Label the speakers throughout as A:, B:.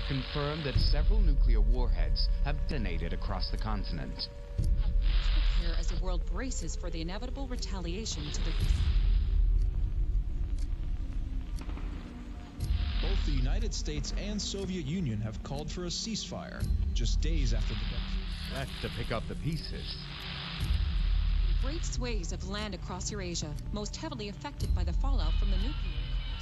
A: confirmed that several nuclear warheads have detonated across the continent.
B: Prepare as the world braces for the inevitable retaliation to the...
C: Both the United States and Soviet Union have called for a ceasefire, just days after the death.
A: Left to pick up the pieces.
B: Great swathes of land across Eurasia, most heavily affected by the fallout from the nuclear...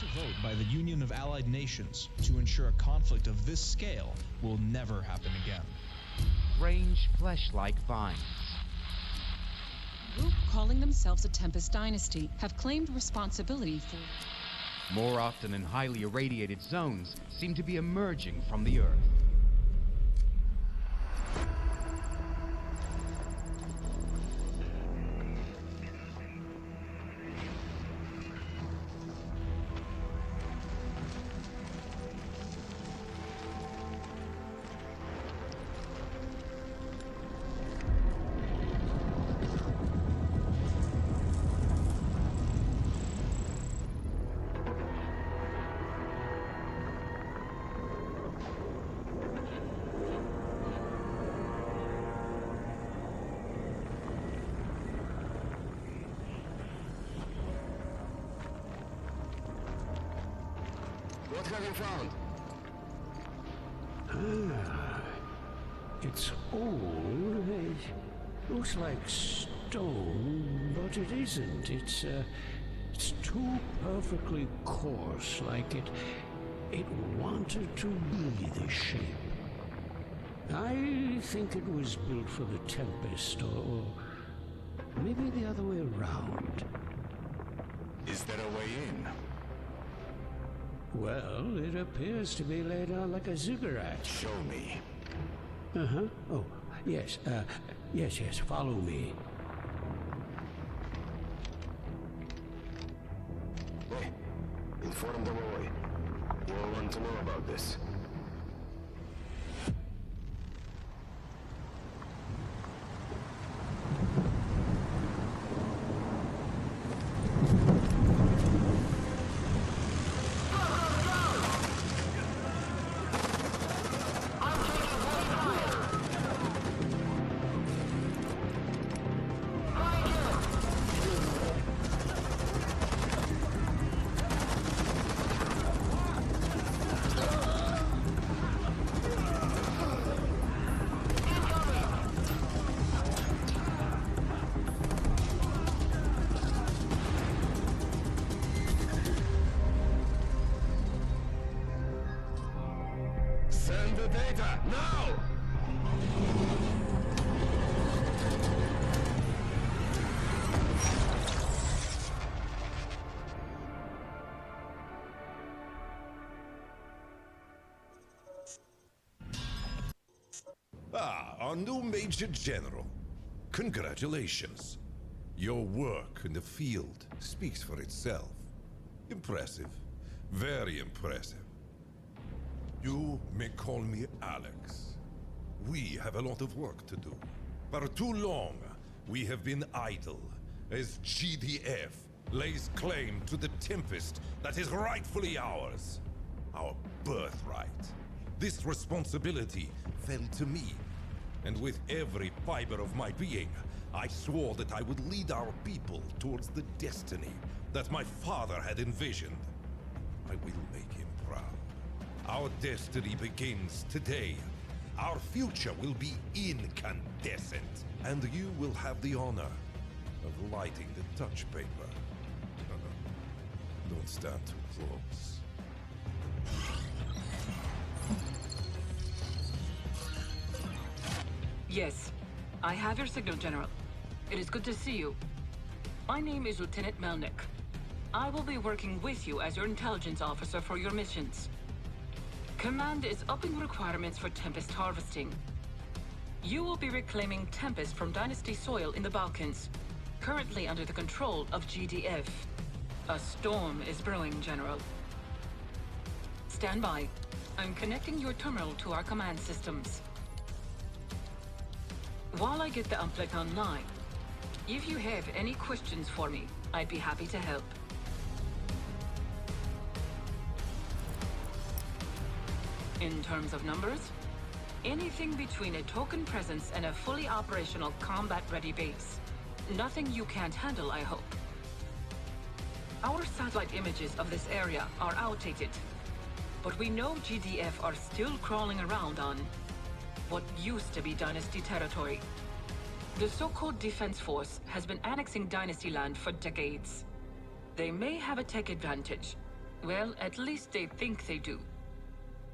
C: To vote by the Union of Allied Nations to ensure a conflict of this scale will never happen again.
A: Strange flesh-like vines.
B: A group calling themselves the Tempest Dynasty have claimed responsibility for...
A: More often in highly irradiated zones, seem to be emerging from the Earth.
D: What have you found?
E: It's old. It looks like stone, but it isn't. It's too perfectly coarse, like it wanted to be this shape. I think it was built for the Tempest, or maybe the other way around.
D: Is there a way in?
E: Well, it appears to be laid out like a ziggurat.
D: Show me.
E: Uh-huh. Oh, yes, yes, follow me.
D: Hey, inform the boy. You'll want to know about this. Send the data, now!
F: Ah, our new Major General. Congratulations. Your work in the field speaks for itself. Impressive. Very impressive. You may call me Alex. We have a lot of work to do. For too long, we have been idle, as GDF lays claim to the Tempest that is rightfully ours. Our birthright. This responsibility fell to me, and with every fiber of my being, I swore that I would lead our people towards the destiny that my father had envisioned. I will make him proud. Our destiny begins today. Our future will be incandescent, and you will have the honor of lighting the touch paper. Don't stand too close.
G: Yes, I have your signal, General. It is good to see you. My name is Lieutenant Melnick. I will be working with you as your intelligence officer for your missions. Command is upping requirements for Tempest harvesting. You will be reclaiming Tempest from Dynasty soil in the Balkans, currently under the control of GDF. A storm is brewing, General. Stand by. I'm connecting your terminal to our command systems. While I get the uplink online, if you have any questions for me, I'd be happy to help. In terms of numbers, anything between a token presence and a fully operational combat-ready base. Nothing you can't handle, I hope. Our satellite images of this area are outdated, but we know GDF are still crawling around on what used to be Dynasty territory. The so-called Defense Force has been annexing Dynasty land for decades. They may have a tech advantage. Well, at least they think they do.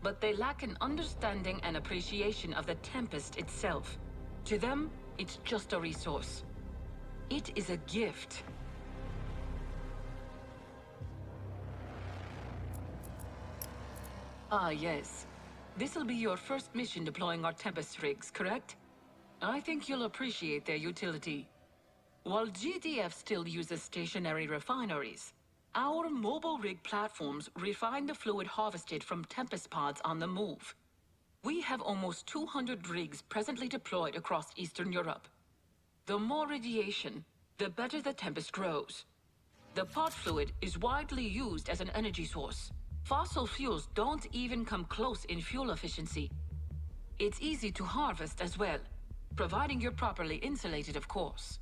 G: But they lack an understanding and appreciation of the Tempest itself. To them, it's just a resource. It is a gift. Ah, yes. This'll be your first mission deploying our Tempest rigs, correct? I think you'll appreciate their utility. While GDF still uses stationary refineries, our mobile rig platforms refine the fluid harvested from Tempest pods on the move. We have almost 200 rigs presently deployed across Eastern Europe. The more radiation, the better the Tempest grows. The pod fluid is widely used as an energy source. Fossil fuels don't even come close in fuel efficiency. It's easy to harvest as well, providing you're properly insulated, of course.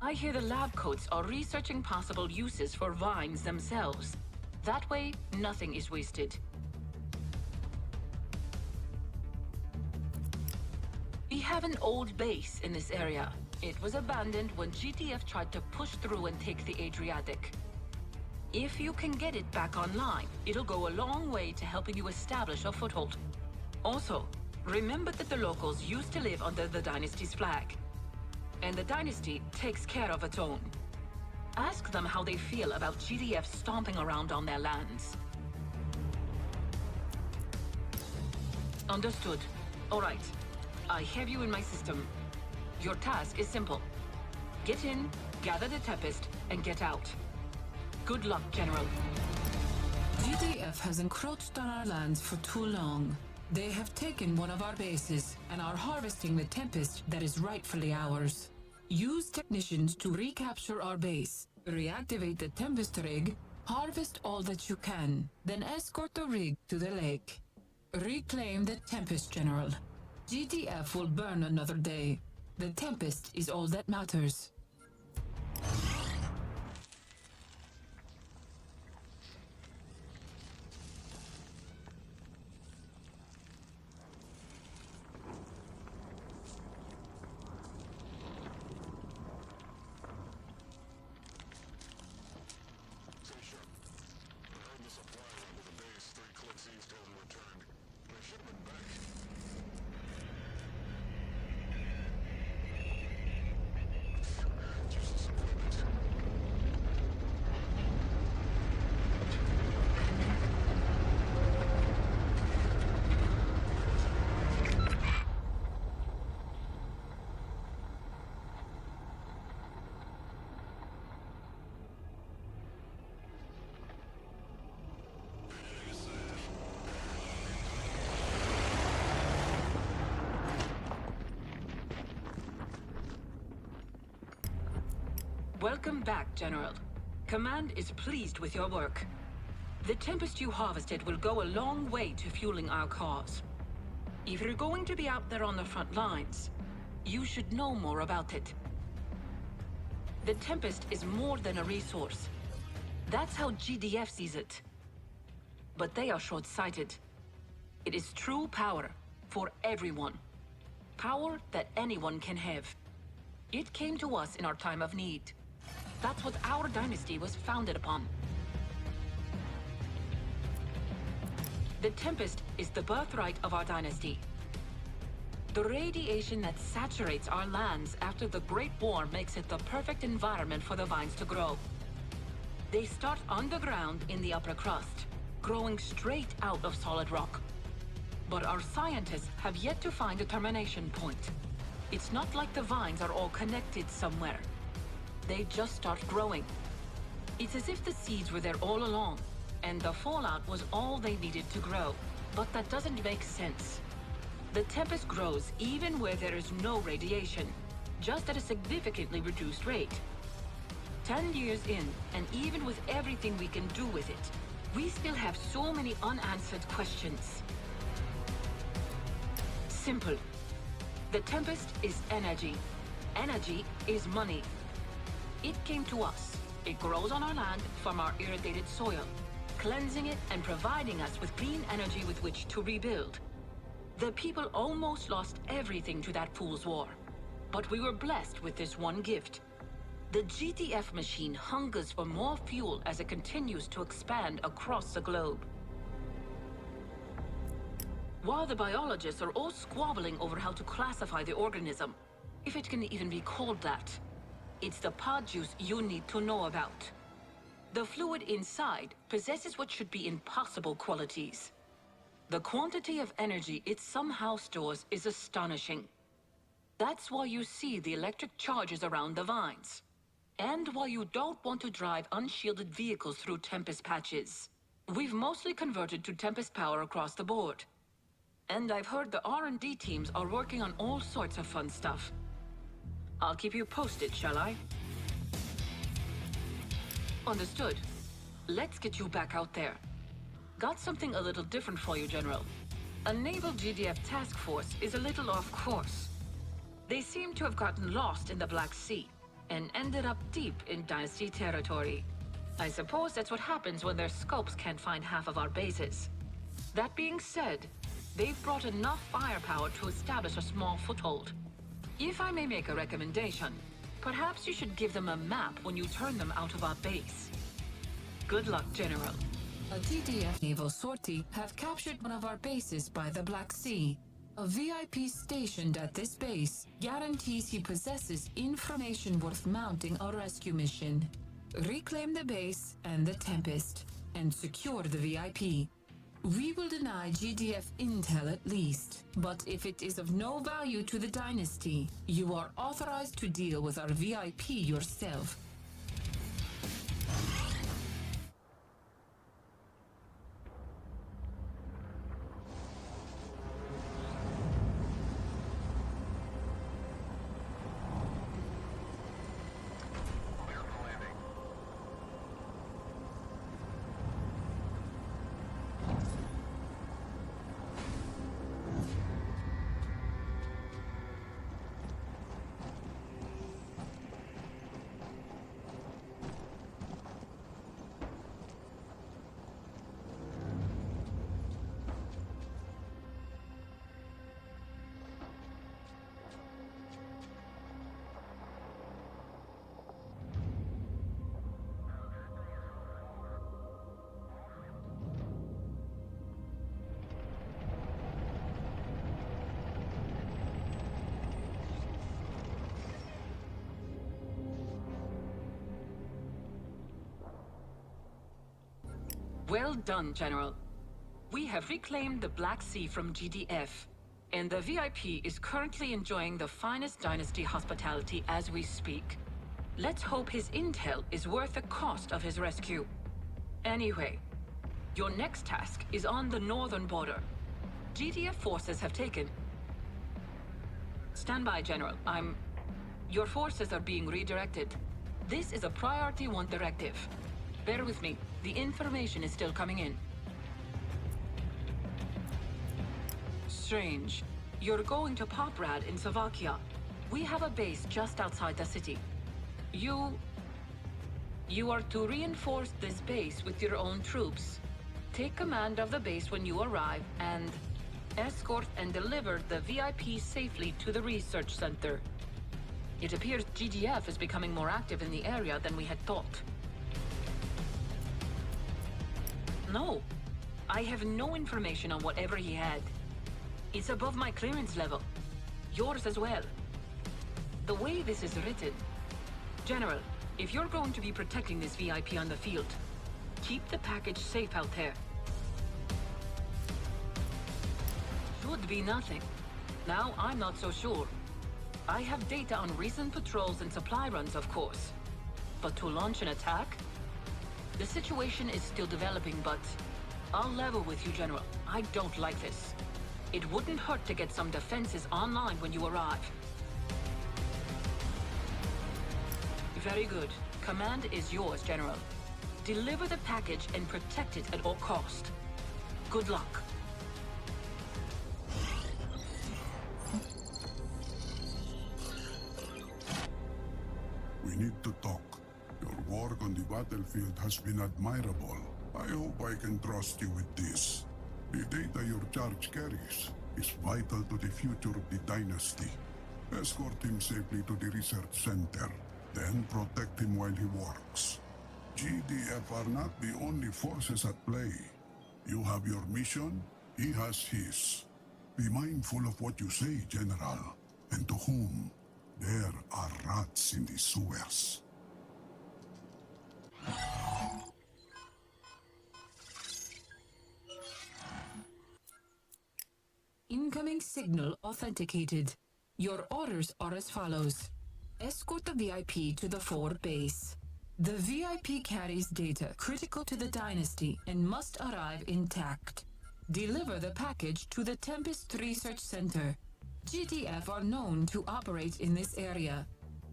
G: I hear the lab coats are researching possible uses for vines themselves. That way, nothing is wasted. We have an old base in this area. It was abandoned when GTF tried to push through and take the Adriatic. If you can get it back online, it'll go a long way to helping you establish a foothold. Also, remember that the locals used to live under the Dynasty's flag. And the Dynasty takes care of its own. Ask them how they feel about GDF stomping around on their lands. Understood. All right. I have you in my system. Your task is simple. Get in, gather the Tempest, and get out. Good luck, General.
H: GDF has encroached on our lands for too long. They have taken one of our bases and are harvesting the Tempest that is rightfully ours. Use technicians to recapture our base, reactivate the Tempest rig, harvest all that you can, then escort the rig to the lake. Reclaim the Tempest, General. GDF will burn another day. The Tempest is all that matters.
G: Welcome back, General. Command is pleased with your work. The Tempest you harvested will go a long way to fueling our cause. If you're going to be out there on the front lines, you should know more about it. The Tempest is more than a resource. That's how GDF sees it. But they are short-sighted. It is true power for everyone. Power that anyone can have. It came to us in our time of need. That's what our dynasty was founded upon. The Tempest is the birthright of our dynasty. The radiation that saturates our lands after the Great War makes it the perfect environment for the vines to grow. They start underground in the upper crust, growing straight out of solid rock. But our scientists have yet to find a termination point. It's not like the vines are all connected somewhere. They just start growing. It's as if the seeds were there all along, and the fallout was all they needed to grow. But that doesn't make sense. The Tempest grows even where there is no radiation, just at a significantly reduced rate. 10 years in, and even with everything we can do with it, we still have so many unanswered questions. simple. The Tempest is energy. Energy is money. It came to us. It grows on our land from our irrigated soil, cleansing it and providing us with clean energy with which to rebuild. The people almost lost everything to that fool's war. But we were blessed with this one gift. The GTF machine hungers for more fuel as it continues to expand across the globe. While the biologists are all squabbling over how to classify the organism, if it can even be called that, it's the pod juice you need to know about. The fluid inside possesses what should be impossible qualities. The quantity of energy it somehow stores is astonishing. That's why you see the electric charges around the vines. And why you don't want to drive unshielded vehicles through Tempest patches. We've mostly converted to Tempest power across the board. And I've heard the R&D teams are working on all sorts of fun stuff. I'll keep you posted, shall I? Understood. Let's get you back out there. Got something a little different for you, General. A naval GDF task force is a little off course. They seem to have gotten lost in the Black Sea and ended up deep in Dynasty territory. I suppose that's what happens when their scopes can't find half of our bases. That being said, they've brought enough firepower to establish a small foothold. If I may make a recommendation, perhaps you should give them a map when you turn them out of our base. Good luck, General.
H: A GDF naval sortie have captured one of our bases by the Black Sea. A VIP stationed at this base guarantees he possesses information worth mounting a rescue mission. Reclaim the base and the Tempest, and secure the VIP. We will deny GDF intel at least, but if it is of no value to the Dynasty, you are authorized to deal with our VIP yourself.
G: Well done, General. We have reclaimed the Black Sea from GDF, and the VIP is currently enjoying the finest Dynasty hospitality as we speak. Let's hope his intel is worth the cost of his rescue. Anyway, your next task is on the northern border. GDF forces have taken... Stand by, General. Your forces are being redirected. This is a Priority 1 directive. Bear with me. The information is still coming in. Strange. You're going to Poprad in Slovakia. We have a base just outside the city. You are to reinforce this base with your own troops. Take command of the base when you arrive and escort and deliver the VIP safely to the research center. It appears GDF is becoming more active in the area than we had thought. No, I have no information on whatever he had. It's above my clearance level. Yours as well. The way this is written... General, if you're going to be protecting this VIP on the field, keep the package safe out there. Should be nothing. Now I'm not so sure. I have data on recent patrols and supply runs, of course. But to launch an attack? The situation is still developing, but I'll level with you, General. I don't like this. It wouldn't hurt to get some defenses online when you arrive. Very good. Command is yours, General. Deliver the package and protect it at all cost. Good luck.
I: We need to talk. Your work on the battlefield has been admirable. I hope I can trust you with this. The data your charge carries is vital to the future of the dynasty. Escort him safely to the research center, then protect him while he works. GDF are not the only forces at play. You have your mission, he has his. Be mindful of what you say, General, and to whom. There are rats in the sewers.
H: Incoming signal authenticated. Your orders are as follows. Escort the VIP to the forward base. The VIP carries data critical to the dynasty and must arrive intact. Deliver the package to the Tempest Research Center. GDF are known to operate in this area.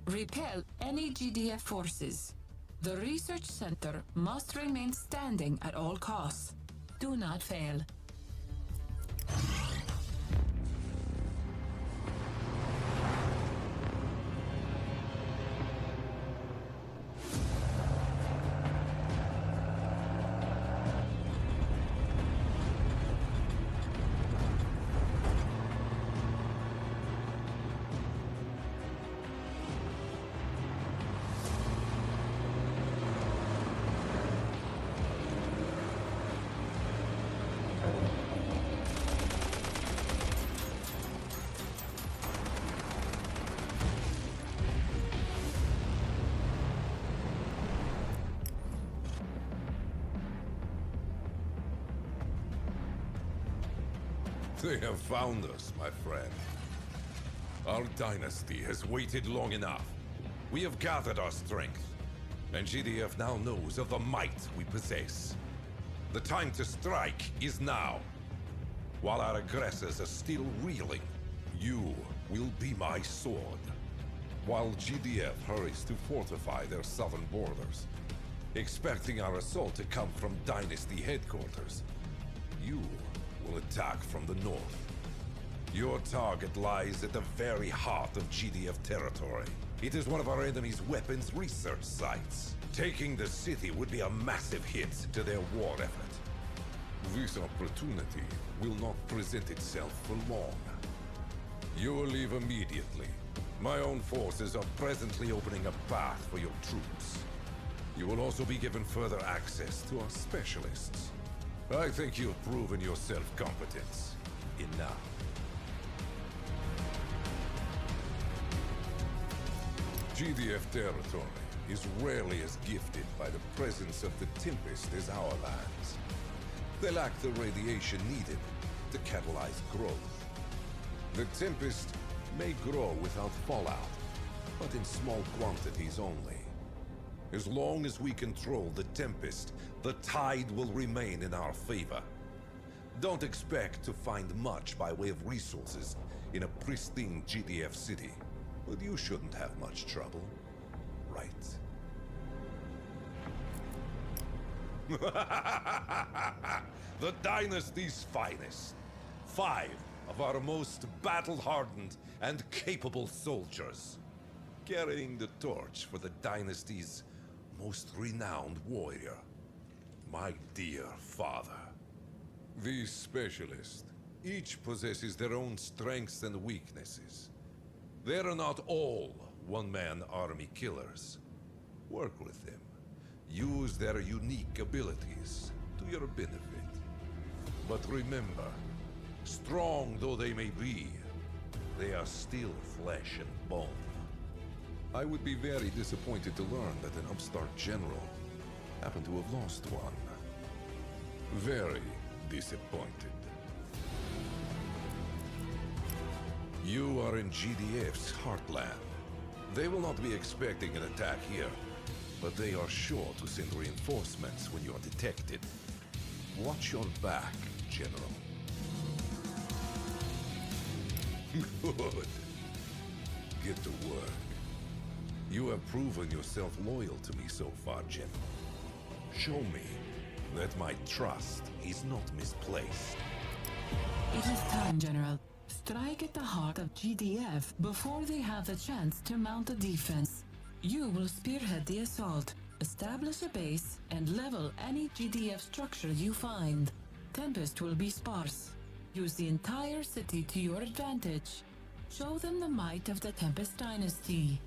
H: Repel any GDF forces. The research center must remain standing at all costs. Do not fail.
F: They have found us, my friend. Our dynasty has waited long enough. We have gathered our strength, and GDF now knows of the might we possess. The time to strike is now. While our aggressors are still reeling, you will be my sword. While GDF hurries to fortify their southern borders, expecting our assault to come from Dynasty headquarters, you will attack from the north. Your target lies at the very heart of GDF territory. It is one of our enemy's weapons research sites. Taking the city would be a massive hit to their war effort. This opportunity will not present itself for long. You will leave immediately. My own forces are presently opening a path for your troops. You will also be given further access to our specialists. I think you've proven your self-competence enough. GDF territory is rarely as gifted by the presence of the Tempest as our lands. They lack the radiation needed to catalyze growth. The Tempest may grow without fallout, but in small quantities only. As long as we control the Tempest, the tide will remain in our favor. Don't expect to find much by way of resources in a pristine GDF city, but you shouldn't have much trouble, right? The Dynasty's finest. 5 of our most battle-hardened and capable soldiers, carrying the torch for the Dynasty's most renowned warrior, my dear father. These specialists, each possesses their own strengths and weaknesses. They are not all one-man army killers. Work with them. Use their unique abilities to your benefit. But remember, strong though they may be, they are still flesh and bone. I would be very disappointed to learn that an upstart general happened to have lost one. Very disappointed. You are in GDF's heartland. They will not be expecting an attack here, but they are sure to send reinforcements when you are detected. Watch your back, General. Good. Get to work. You have proven yourself loyal to me so far, General. Show me that my trust is not misplaced.
H: It is time, General. Strike at the heart of GDF before they have the chance to mount a defense. You will spearhead the assault, establish a base, and level any GDF structure you find. Tempest will be sparse. Use the entire city to your advantage. Show them the might of the Tempest Dynasty.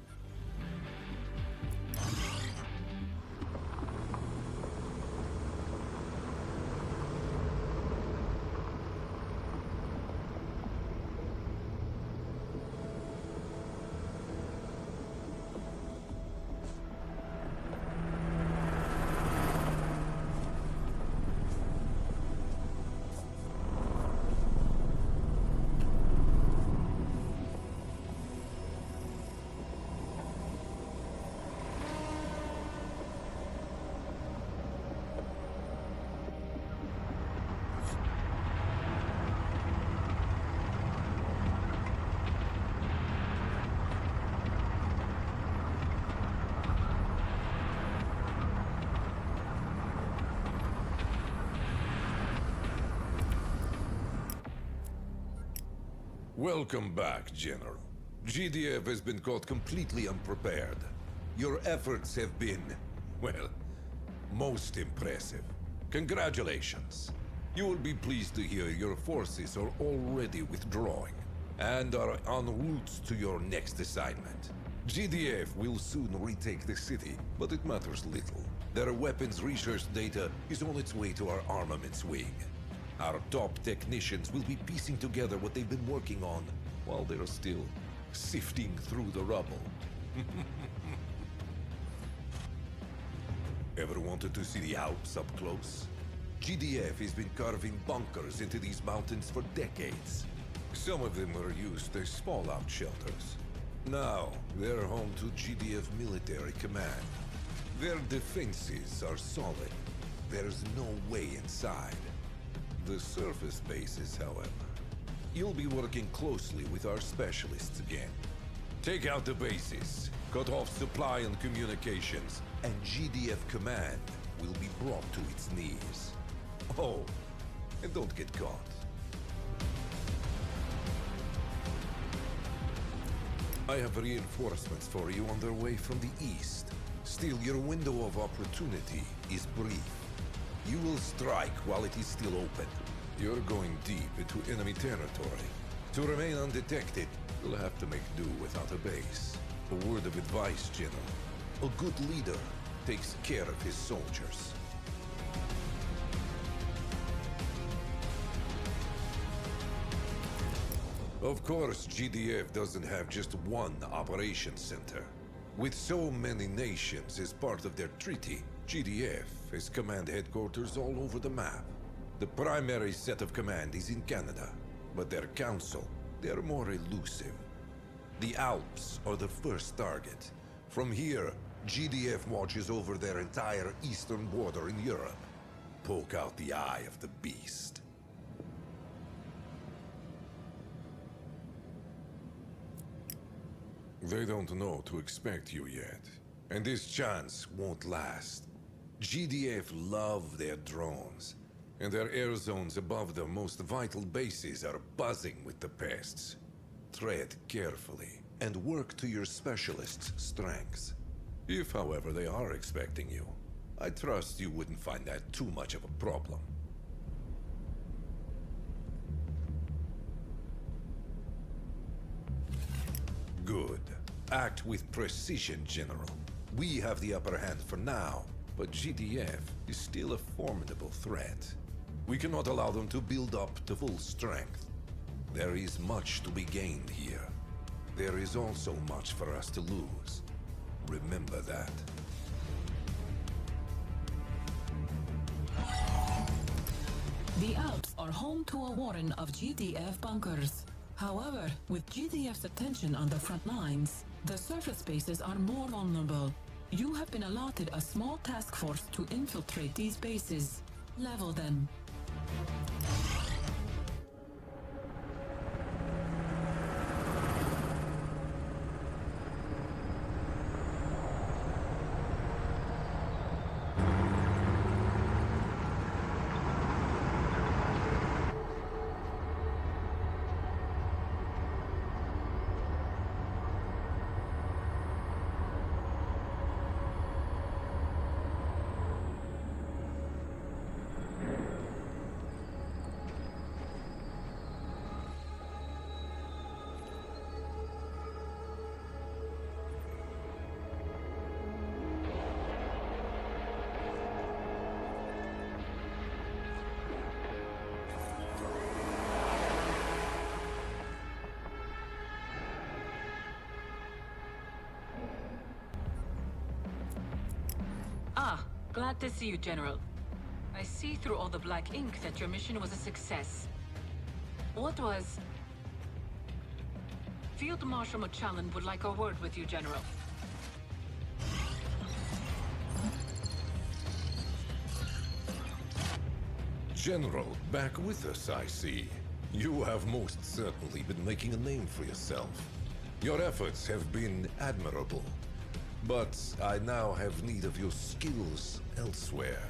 F: Welcome back, General. GDF has been caught completely unprepared. Your efforts have been, well, most impressive. Congratulations. You will be pleased to hear your forces are already withdrawing and are en route to your next assignment. GDF will soon retake the city, but it matters little. Their weapons research data is on its way to our armaments wing. Our top technicians will be piecing together what they've been working on while they're still sifting through the rubble. Ever wanted to see the Alps up close? GDF has been carving bunkers into these mountains for decades. Some of them were used as fallout shelters. Now, they're home to GDF military command. Their defenses are solid. There's no way inside. The surface bases, however. You'll be working closely with our specialists again. Take out the bases, cut off supply and communications, and GDF command will be brought to its knees. Oh, and don't get caught. I have reinforcements for you on their way from the east. Still, your window of opportunity is brief. You will strike while it is still open. You're going deep into enemy territory. To remain undetected, you'll have to make do without a base. A word of advice, General. A good leader takes care of his soldiers. Of course, GDF doesn't have just one operations center. With so many nations as part of their treaty, GDF has command headquarters all over the map. The primary set of command is in Canada, but their council, they're more elusive. The Alps are the first target. From here, GDF watches over their entire eastern border in Europe. Poke out the eye of the beast. They don't know to expect you yet, and this chance won't last. GDF love their drones, and their air zones above the most vital bases are buzzing with the pests. Tread carefully, and work to your specialists' strengths. If, however, they are expecting you, I trust you wouldn't find that too much of a problem. Good. Act with precision, General. We have the upper hand for now, but GDF is still a formidable threat. We cannot allow them to build up to full strength. There is much to be gained here. There is also much for us to lose. Remember that.
H: The Alps are home to a warren of GDF bunkers. However, with GDF's attention on the front lines, the surface bases are more vulnerable. You have been allotted a small task force to infiltrate these bases. Level them.
G: Glad to see you, General. I see through all the black ink that your mission was a success. What was... Field Marshal Machallan would like a word with you, General.
F: General, back with us, I see. You have most certainly been making a name for yourself. Your efforts have been admirable. But I now have need of your skills elsewhere.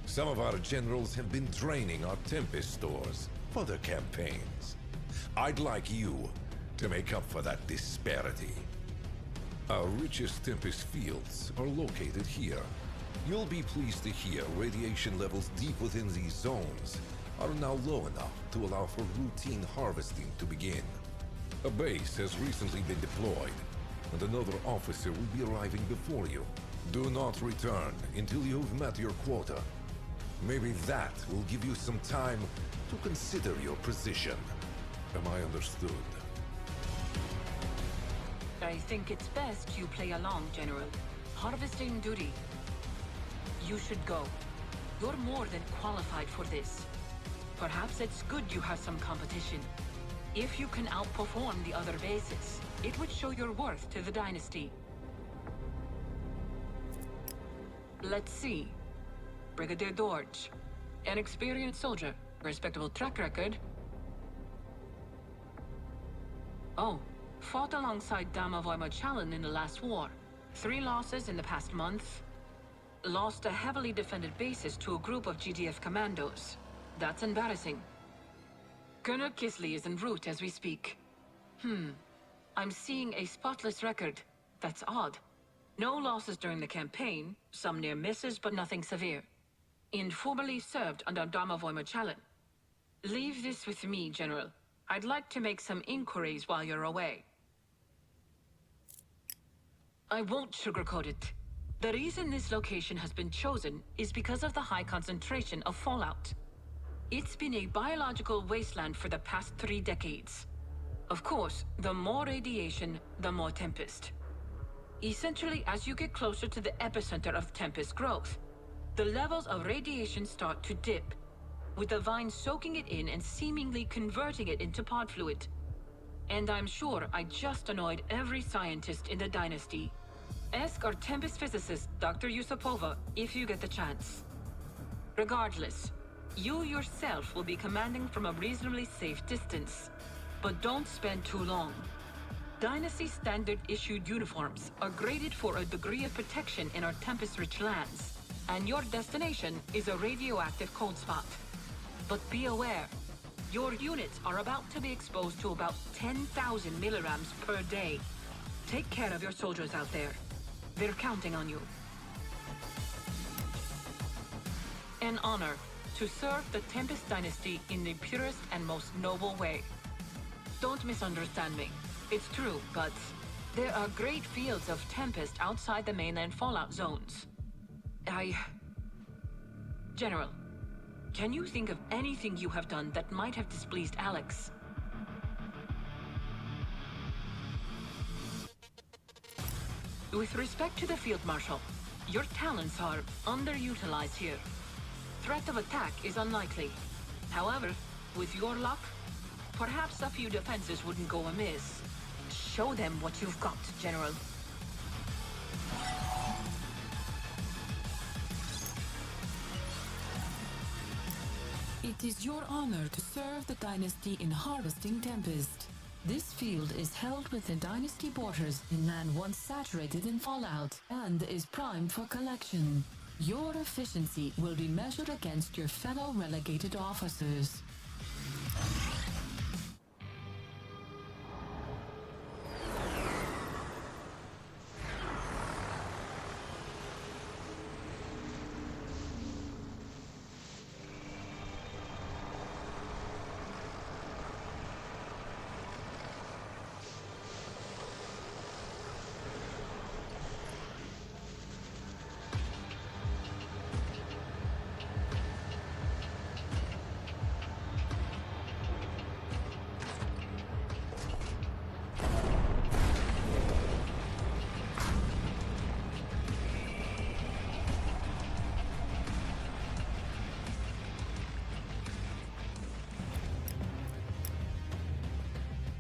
F: Some of our generals have been draining our Tempest stores for their campaigns. I'd like you to make up for that disparity. Our richest Tempest fields are located here. You'll be pleased to hear radiation levels deep within these zones are now low enough to allow for routine harvesting to begin. A base has recently been deployed, and another officer will be arriving before you. Do not return until you've met your quota. Maybe that will give you some time to consider your position. Am I understood?
G: I think it's best you play along, General. Harvesting duty. You should go. You're more than qualified for this. Perhaps it's good you have some competition. If you can outperform the other bases, it would show your worth to the Dynasty. Let's see. Brigadier Dorge. An experienced soldier. Respectable track record. Oh, fought alongside Damavoy Machallan in the last war. 3 losses in the past month. Lost a heavily defended basis to a group of GDF commandos. That's embarrassing. Colonel Kisley is en route as we speak. I'm seeing a spotless record. That's odd. No losses during the campaign, some near misses but nothing severe. Informally served under Damavoy Machallan. Leave this with me, General. I'd like to make some inquiries while you're away. I won't sugarcoat it. The reason this location has been chosen is because of the high concentration of fallout. It's been a biological wasteland for the past 3 decades. Of course, the more radiation, the more Tempest. Essentially, as you get closer to the epicenter of Tempest growth, the levels of radiation start to dip, with the vine soaking it in and seemingly converting it into pod fluid. And I'm sure I just annoyed every scientist in the Dynasty. Ask our Tempest physicist, Dr. Yusupova, if you get the chance. Regardless, you yourself will be commanding from a reasonably safe distance. But don't spend too long. Dynasty standard issued uniforms are graded for a degree of protection in our Tempest-rich lands, and your destination is a radioactive cold spot. But be aware, your units are about to be exposed to about 10,000 milligrams per day. Take care of your soldiers out there. They're counting on you. An honor to serve the Tempest Dynasty in the purest and most noble way. Don't misunderstand me. It's true, but there are great fields of Tempest outside the mainland fallout zones. General, can you think of anything you have done that might have displeased Alex? With respect to the Field Marshal, your talents are underutilized here. Threat of attack is unlikely. However, with your luck, perhaps a few defenses wouldn't go amiss. Show them what you've got, General.
H: It is your honor to serve the Dynasty in harvesting Tempest. This field is held within Dynasty borders in land once saturated in fallout and is primed for collection. Your efficiency will be measured against your fellow relegated officers.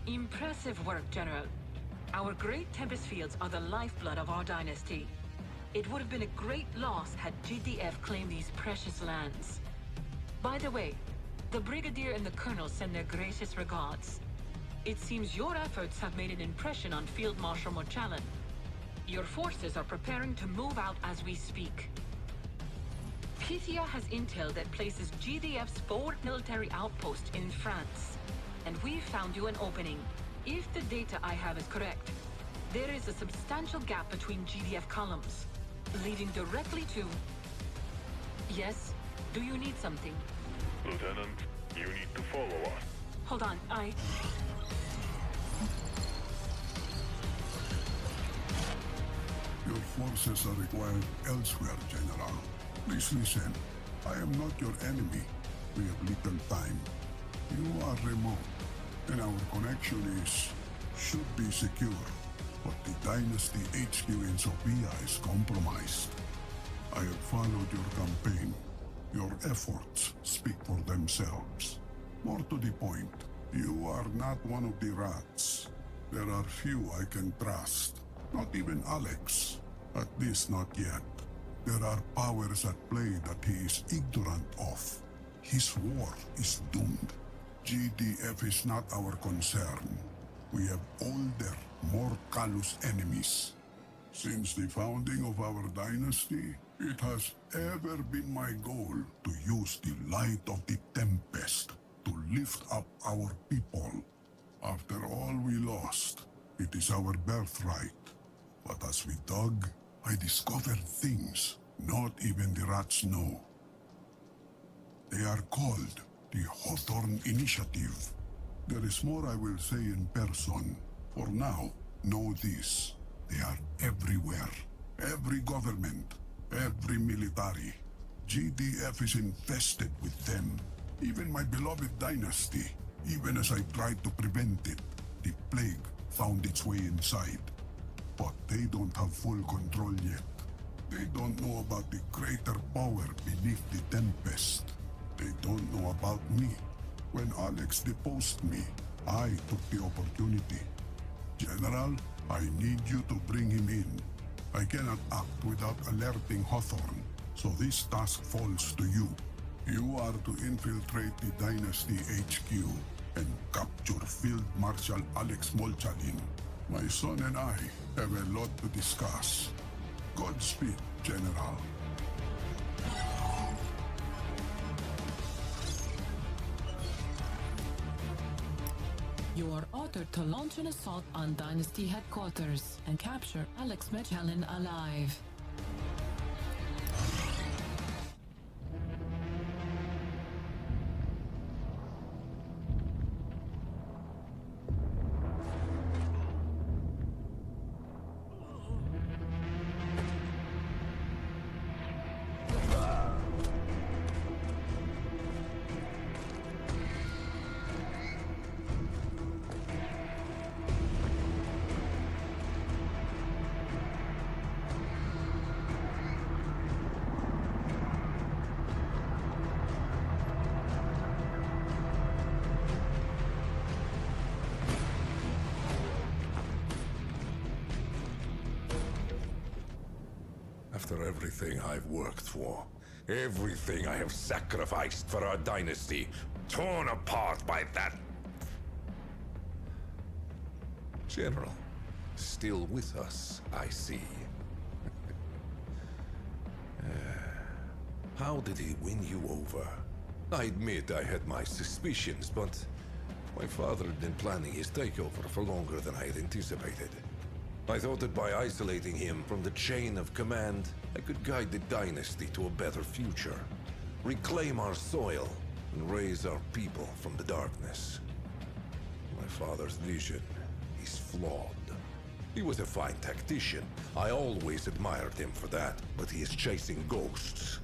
G: Impressive work, General. Our great Tempest fields are the lifeblood of our dynasty. It would have been a great loss had GDF claimed these precious lands. By the way, the Brigadier and the Colonel send their gracious regards. It seems your efforts have made an impression on Field Marshal Mochalan. Your forces are preparing to move out as we speak. Pythia has intel that places GDF's forward military outpost in France. And we've found you an opening. If the data I have is correct, there is a substantial gap between GDF columns, leading directly to... Yes? Do you need something?
J: Lieutenant, you need to follow us.
G: Hold on,
I: Your forces are required elsewhere, General. Please listen. I am not your enemy. We have little time. You are remote, and our connection should be secure. But the Dynasty HQ in Sophia is compromised. I have followed your campaign. Your efforts speak for themselves. More to the point, you are not one of the rats. There are few I can trust. Not even Alex. At least not yet. There are powers at play that he is ignorant of. His war is doomed. GDF is not our concern. We have older, more callous enemies. Since the founding of our dynasty, it has ever been my goal to use the light of the Tempest to lift up our people. After all we lost, it is our birthright. But as we dug, I discovered things not even the rats know. They are called the Hawthorne Initiative. There is more I will say in person. For now, know this. They are everywhere. Every government, every military. GDF is infested with them. Even my beloved dynasty. Even as I tried to prevent it, the plague found its way inside. But they don't have full control yet. They don't know about the greater power beneath the Tempest. They don't know about me. When Alex deposed me, I took the opportunity. General, I need you to bring him in. I cannot act without alerting Hawthorne, so this task falls to you. You are to infiltrate the Dynasty HQ and capture Field Marshal Alex Molchalin. My son and I have a lot to discuss. Godspeed, General.
H: You are ordered to launch an assault on Dynasty headquarters and capture Alex Molchalin alive.
F: After everything I've worked for, everything I have sacrificed for our dynasty, torn apart by that... General, still with us, I see. How did he win you over? I admit I had my suspicions, but my father had been planning his takeover for longer than I had anticipated. I thought that by isolating him from the chain of command, I could guide the dynasty to a better future, reclaim our soil, and raise our people from the darkness. My father's vision is flawed. He was a fine tactician. I always admired him for that, but he is chasing ghosts.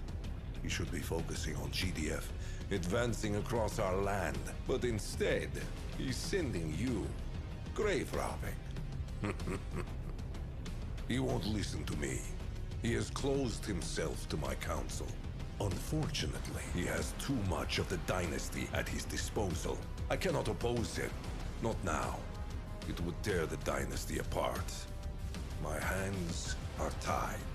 F: He should be focusing on GDF, advancing across our land, but instead, he's sending you grave robbing. He won't listen to me. He has closed himself to my counsel. Unfortunately, he has too much of the dynasty at his disposal. I cannot oppose him. Not now. It would tear the dynasty apart. My hands are tied.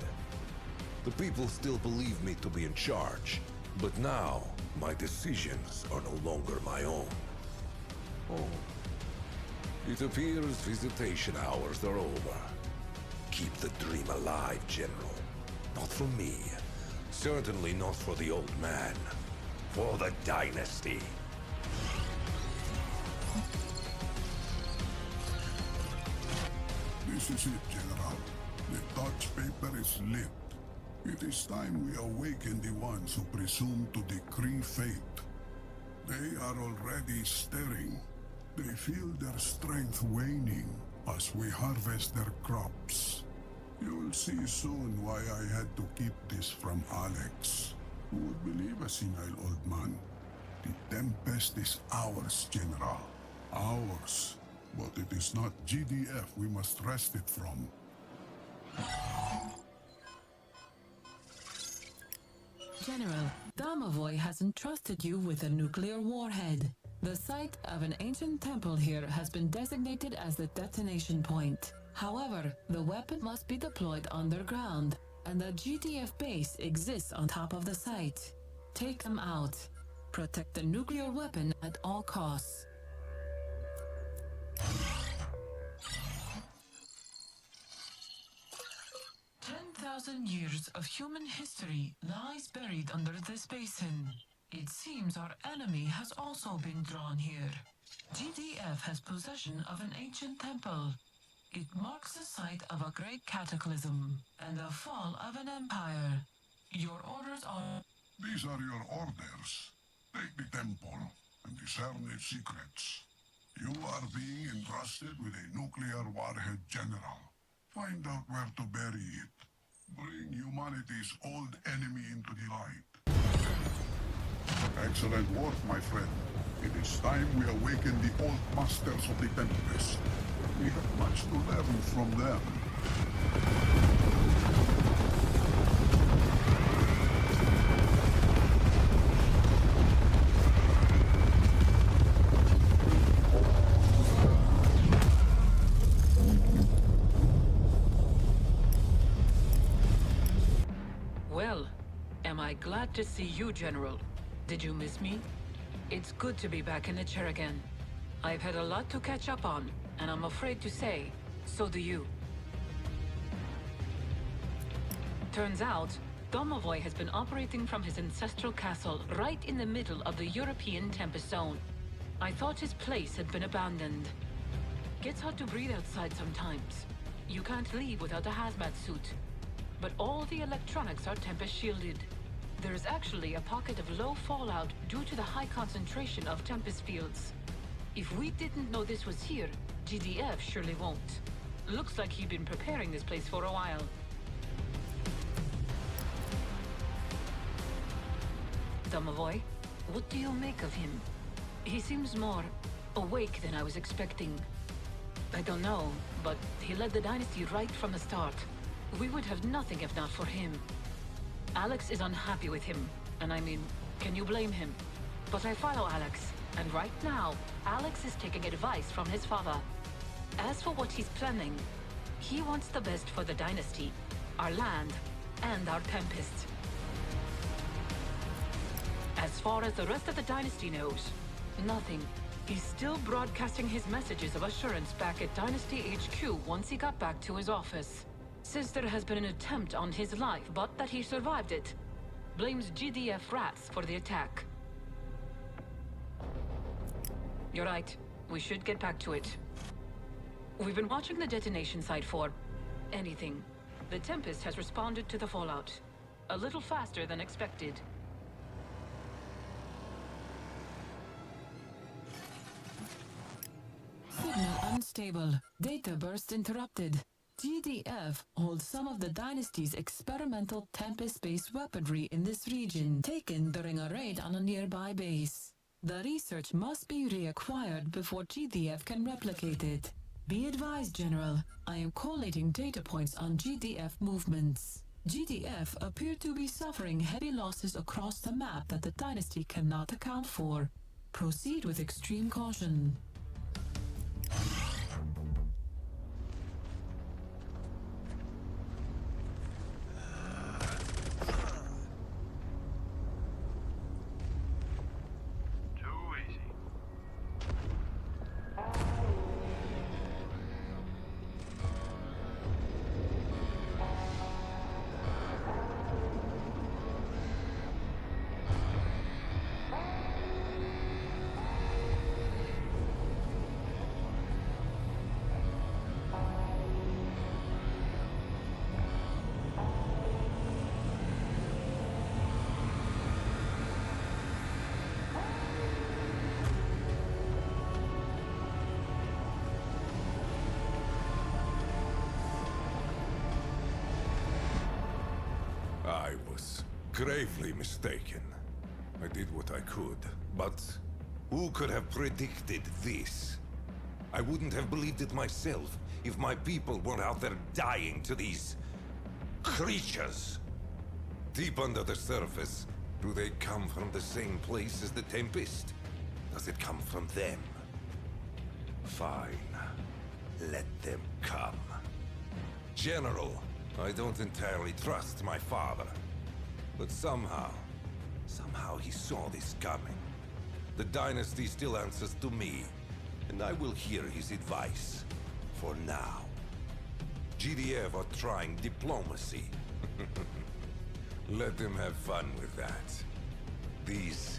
F: The people still believe me to be in charge, but now my decisions are no longer my own. Oh. It appears visitation hours are over. Keep the dream alive, General. Not for me. Certainly not for the old man. For the dynasty.
I: This is it, General. The Dutch paper is lit. It is time we awaken the ones who presume to decree fate. They are already stirring. They feel their strength waning as we harvest their crops. You'll see soon why I had to keep this from Alex. Who would believe a senile old man? The Tempest is ours, General. Ours. But it is not GDF we must wrest it from.
H: General, Domovoy has entrusted you with a nuclear warhead. The site of an ancient temple here has been designated as the detonation point. However, the weapon must be deployed underground, and the GDF base exists on top of the site. Take them out. Protect the nuclear weapon at all costs. 10,000 years of human history lies buried under this basin. It seems our enemy has also been drawn here. GDF has possession of an ancient temple. It marks the site of a great cataclysm and the fall of an empire. Your orders are...
I: These are your orders. Take the temple and discern its secrets. You are being entrusted with a nuclear warhead, General. Find out where to bury it. Bring humanity's old enemy into the light. Excellent work, my friend. It is time we awaken the old masters of the Tempest. We have much to learn from them.
G: Well, am I glad to see you, General. Did you miss me? It's good to be back in the chair again. I've had a lot to catch up on, and I'm afraid to say, so do you. Turns out, Domovoy has been operating from his ancestral castle right in the middle of the European Tempest Zone. I thought his place had been abandoned. Gets hard to breathe outside sometimes. You can't leave without a hazmat suit. But all the electronics are Tempest shielded. There's actually a pocket of low fallout due to the high concentration of Tempest fields. If we didn't know this was here, GDF surely won't. Looks like he'd been preparing this place for a while. Domovoy, what do you make of him? He seems more awake than I was expecting. I don't know, but he led the dynasty right from the start. We would have nothing if not for him. Alex is unhappy with him, and I mean, can you blame him? But I follow Alex, and right now, Alex is taking advice from his father. As for what he's planning, he wants the best for the dynasty, our land, and our Tempest. As far as the rest of the dynasty knows, nothing. He's still broadcasting his messages of assurance back at Dynasty HQ once he got back to his office. Says there has been an attempt on his life, but that he survived it. Blames GDF rats for the attack. You're right. We should get back to it. We've been watching the detonation site for anything. The Tempest has responded to the fallout. A little faster than expected.
H: Signal unstable. Data burst interrupted. GDF holds some of the dynasty's experimental Tempest-based weaponry in this region, taken during a raid on a nearby base. The research must be reacquired before GDF can replicate it. Be advised, General, I am collating data points on GDF movements. GDF appear to be suffering heavy losses across the map that the dynasty cannot account for. Proceed with extreme caution.
F: Gravely mistaken. I did what I could, but who could have predicted this? I wouldn't have believed it myself if my people weren't out there dying to these creatures. Deep under the surface, do they come from the same place as the Tempest? Does it come from them? Fine. Let them come. General, I don't entirely trust my father. But somehow he saw this coming. The dynasty still answers to me, and I will hear his advice. For now. GDF are trying diplomacy. Let them have fun with that. These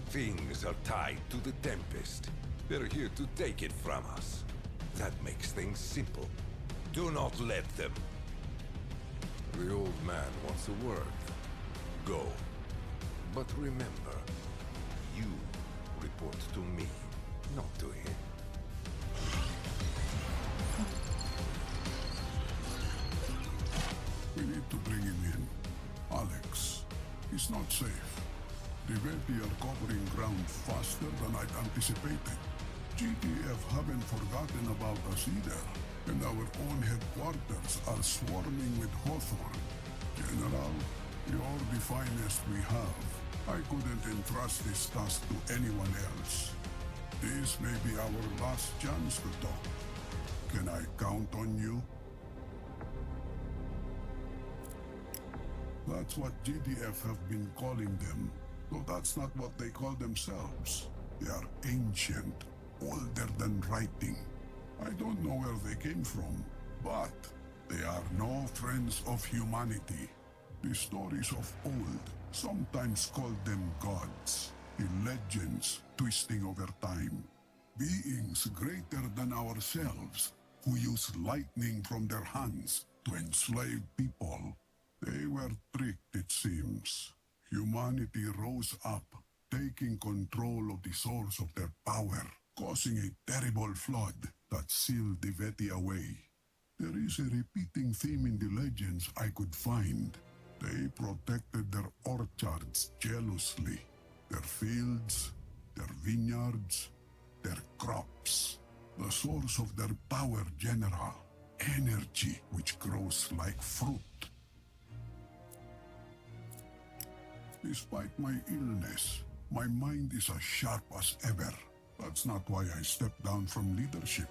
F: things are tied to the Tempest. They're here to take it from us. That makes things simple. Do not let them. The old man wants a word. Go. But remember, you report to me, not to him.
I: We need to bring him in. Alex, he's not safe. The Veti are covering ground faster than I'd anticipated. GDF haven't forgotten about us either, and our own headquarters are swarming with Hawthorne. General, you're the finest we have. I couldn't entrust this task to anyone else. This may be our last chance to talk. Can I count on you? That's what GDF have been calling them, though that's not what they call themselves. They are ancient, older than writing. I don't know where they came from, but they are no friends of humanity. The stories of old sometimes called them gods, the legends twisting over time. Beings greater than ourselves, who use lightning from their hands to enslave people. They were tricked, it seems. Humanity rose up, taking control of the source of their power, causing a terrible flood that sealed the Veti away. There is a repeating theme in the legends I could find. They protected their orchards jealously, their fields, their vineyards, their crops. The source of their power, General, energy which grows like fruit. Despite my illness, my mind is as sharp as ever. That's not why I stepped down from leadership.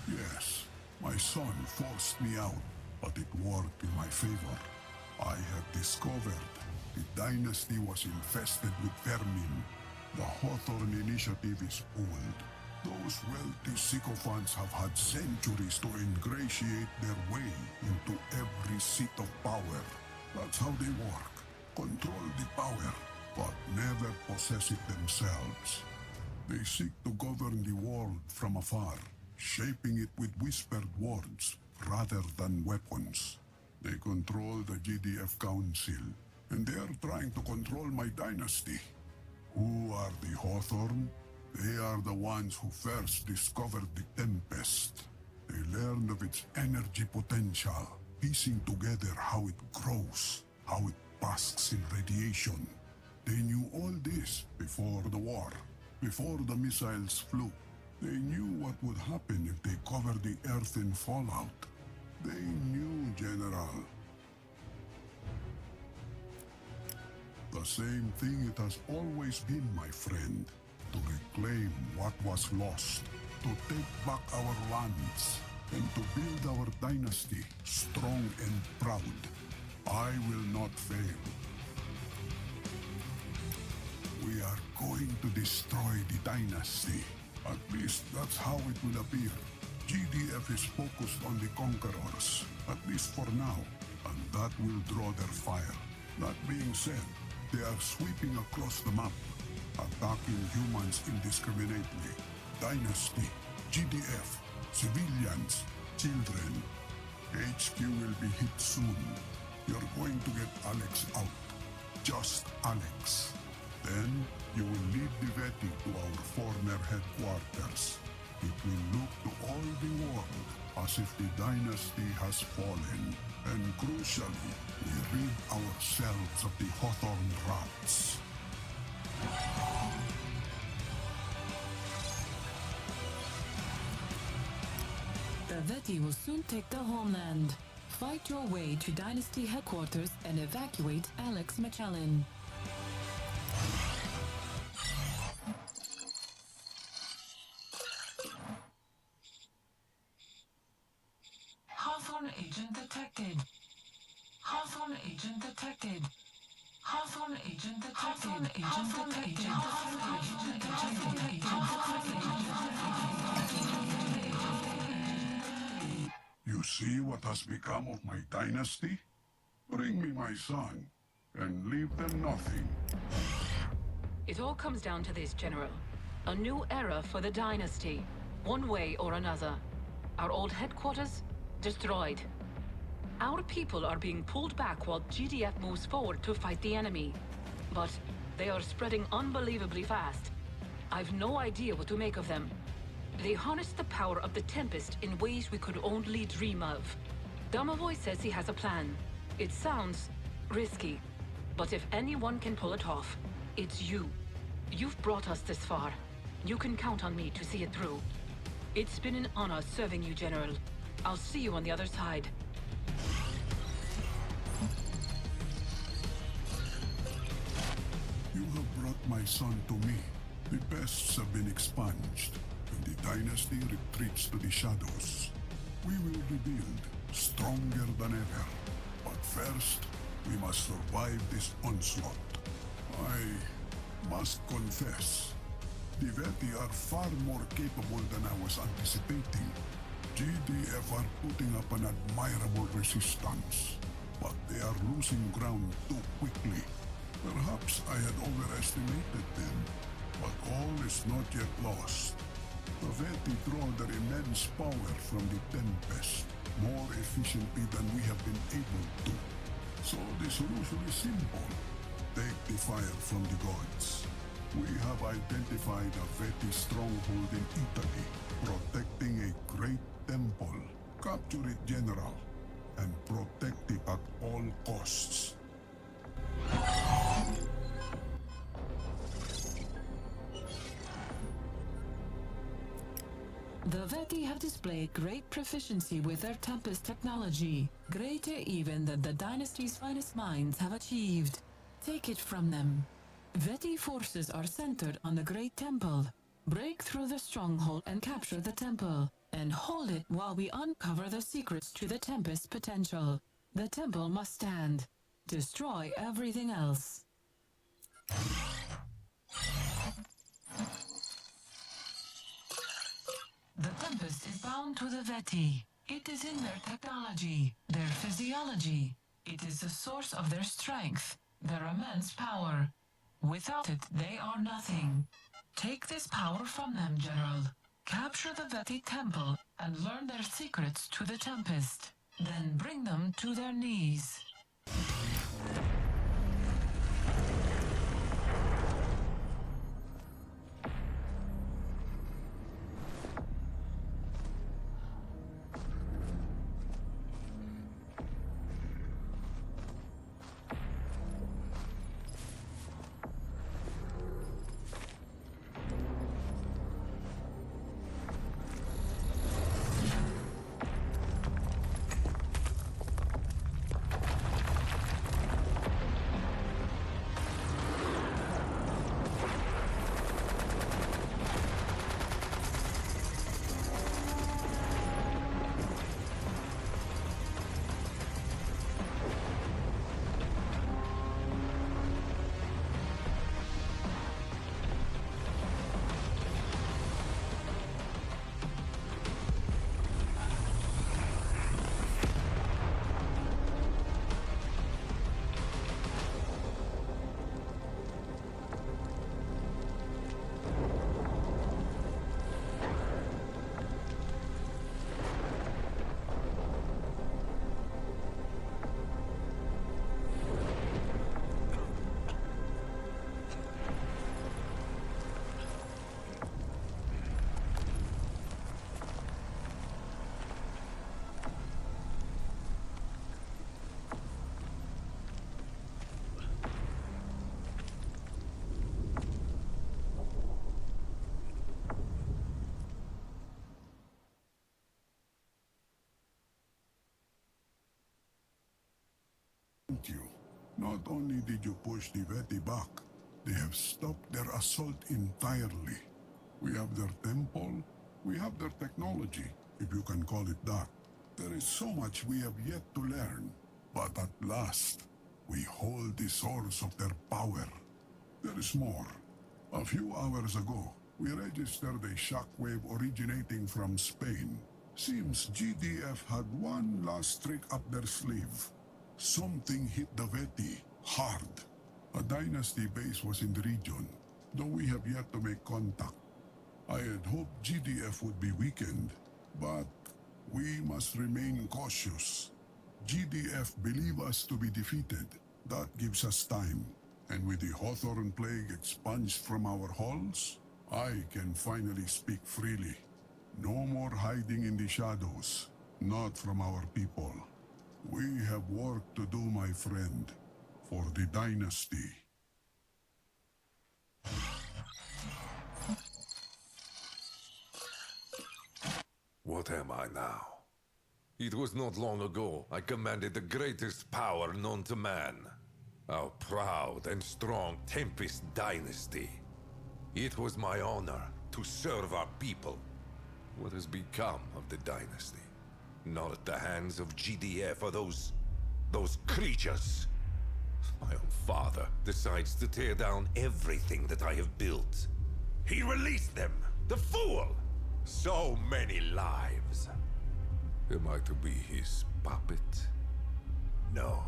I: Yes, my son forced me out, but it worked in my favor. I had discovered the dynasty was infested with vermin. The Hawthorne initiative is old. Those wealthy sycophants have had centuries to ingratiate their way into every seat of power. That's how they work. Control the power, but never possess it themselves. They seek to govern the world from afar, shaping it with whispered words rather than weapons. They control the GDF Council, and they are trying to control my dynasty. Who are the Hawthorne? They are the ones who first discovered the Tempest. They learned of its energy potential, piecing together how it grows, how it basks in radiation. They knew all this before the war, before the missiles flew. They knew what would happen if they covered the Earth in fallout. They knew, General. The same thing it has always been, my friend. To reclaim what was lost, to take back our lands, and to build our dynasty strong and proud. I will not fail. We are going to destroy the dynasty. At least that's how it will appear. GDF is focused on the conquerors, at least for now, and that will draw their fire. That being said, they are sweeping across the map, attacking humans indiscriminately. Dynasty, GDF, civilians, children. HQ will be hit soon. You're going to get Alex out. Just Alex. Then, you will lead the Veti to our former headquarters. it will look to all the world as if the dynasty has fallen, and crucially, we rid ourselves of the Hawthorne rats.
H: The Veti will soon take the homeland. Fight your way to Dynasty headquarters and evacuate Alex Michelin. Hawthorne agent detected. Hawthorne agent detected. Hawthorne agent detected. Hawthorne agent detected.
I: You see what has become of my dynasty? Bring me my son, and leave them nothing.
G: It all comes down to this, General. A new era for the dynasty. One way or another. Our old headquarters? Destroyed. Our people are being pulled back while GDF moves forward to fight the enemy. But they are spreading unbelievably fast. I've no idea what to make of them. They harness the power of the Tempest in ways we could only dream of. Domovoy says he has a plan. It sounds risky, but if anyone can pull it off, it's you. You've brought us this far. You can count on me to see it through. It's been an honor serving you, General. I'll see you on the other side.
I: You have brought my son to me. The pests have been expunged, and the dynasty retreats to the shadows. We will rebuild, stronger than ever. But first, we must survive this onslaught. I must confess, the Veti are far more capable than I was anticipating. GDF are putting up an admirable resistance, but they are losing ground too quickly. Perhaps I had overestimated them, but all is not yet lost. The Veti draw their immense power from the Tempest, more efficiently than we have been able to. So the solution is simple. Take the fire from the gods. We have identified a Veti stronghold in Italy, protecting a great temple. Capture it, General, and protect it at all costs.
H: The Veti have displayed great proficiency with their Tempest technology, greater even than the dynasty's finest minds have achieved. Take it from them. Veti forces are centered on the Great Temple. Break through the stronghold and capture the temple, and hold it while we uncover the secrets to the Tempest potential. The temple must stand. Destroy everything else. The Tempest is bound to the Veti. It is in their technology, their physiology. It is the source of their strength, their immense power. Without it, they are nothing. Take this power from them, General. Capture the Veti temple and learn their secrets to the Tempest. Then bring them to their knees.
I: thank you. Not only did you push the Veti back, they have stopped their assault entirely. We have their temple, we have their technology, if you can call it that. There is so much we have yet to learn, but at last, we hold the source of their power. There is more. A few hours ago, we registered a shockwave originating from Spain. Seems GDF had one last trick up their sleeve. Something hit the Veti hard. A dynasty base was in the region, though we have yet to make contact. I had hoped GDF would be weakened, but we must remain cautious. GDF believe us to be defeated. That gives us time. And with the Hawthorn Plague expunged from our halls, I can finally speak freely. No more hiding in the shadows, not from our people. We have work to do, my friend, for the dynasty.
F: What am I now? It was not long ago I commanded the greatest power known to man. Our proud and strong Tempest Dynasty. It was my honor to serve our people. What has become of the dynasty? Not at the hands of GDF or those creatures. My own father decides to tear down everything that I have built. He released them, the fool! So many lives. Am I to be his puppet? No.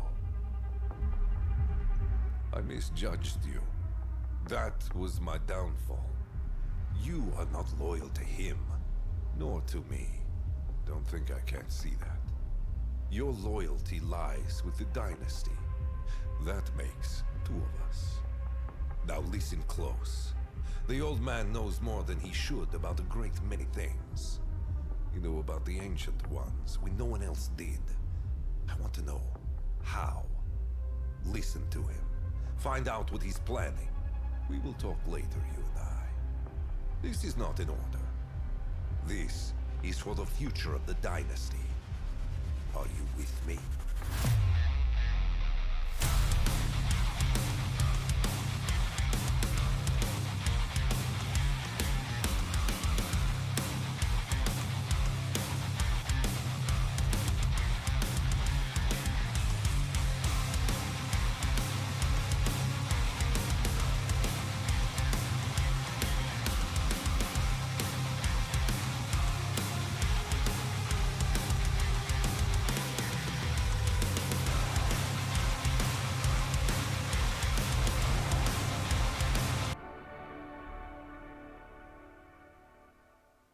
F: I misjudged you. That was my downfall. You are not loyal to him, nor to me. Don't think I can't see that. Your loyalty lies with the dynasty. That makes two of us. Now listen close. The old man knows more than he should about a great many things. He knew about the ancient ones when no one else did. I want to know how. Listen to him. Find out what he's planning. We will talk later, you and I. This is not in order. This is for the future of the dynasty. Are you with me?